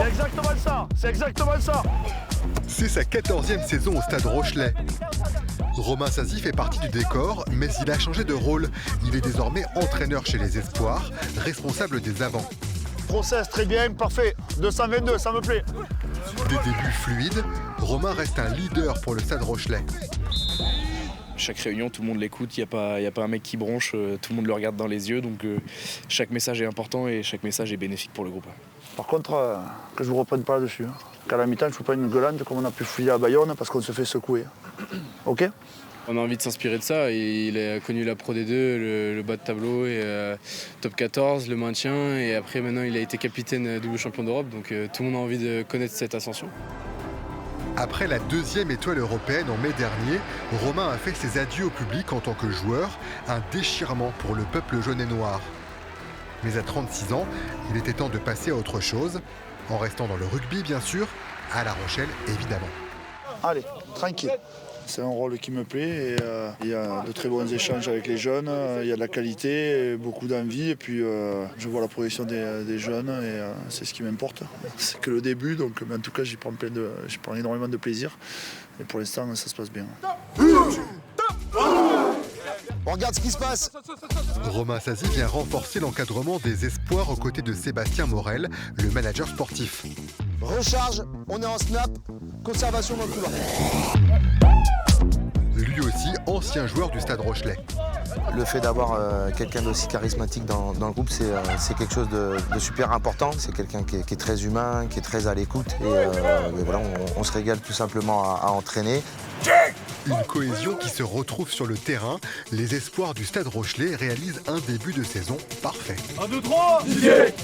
C'est exactement ça. C'est sa 14e saison au Stade Rochelet. Romain Sazi fait partie du décor, mais il a changé de rôle. Il est désormais entraîneur chez les Espoirs, responsable des avants. Process, très bien, parfait. 222, ça me plaît. Des débuts fluides, Romain reste un leader pour le Stade Rochelet. Chaque réunion, tout le monde l'écoute, il n'y a pas un mec qui bronche, tout le monde le regarde dans les yeux, donc chaque message est important et chaque message est bénéfique pour le groupe. Par contre, que je vous reprenne pas là-dessus. Qu'à la mi-temps, je ne fais pas une gueulante comme on a pu fouiller à Bayonne parce qu'on se fait secouer. Ok? On a envie de s'inspirer de ça. Et il a connu la Pro D2, le bas de tableau, et top 14, le maintien. Et après, maintenant, il a été capitaine double champion d'Europe. Donc tout le monde a envie de connaître cette ascension. Après la 2e étoile européenne en mai dernier, Romain a fait ses adieux au public en tant que joueur, un déchirement pour le peuple jaune et noir. Mais à 36 ans, il était temps de passer à autre chose, en restant dans le rugby bien sûr, à La Rochelle évidemment. Allez, tranquille. C'est un rôle qui me plaît et il y a de très bons échanges avec les jeunes, il y a de la qualité, beaucoup d'envie et puis je vois la progression des jeunes et c'est ce qui m'importe. C'est que le début, donc mais en tout cas j'y prends énormément de plaisir et pour l'instant ça se passe bien. On regarde ce qui se passe. Romain Sazi vient renforcer l'encadrement des Espoirs aux côtés de Sébastien Morel, le manager sportif. Recharge, on est en snap, conservation dans le couloir. Lui aussi, ancien joueur du Stade Rochelet. Le fait d'avoir quelqu'un d'aussi charismatique dans le groupe, c'est quelque chose de super important. C'est quelqu'un qui est très humain, qui est très à l'écoute. Et voilà, on se régale tout simplement à entraîner. Une cohésion qui se retrouve sur le terrain. Les Espoirs du Stade Rochelet réalisent un début de saison parfait. 1, 2, 3, Didier!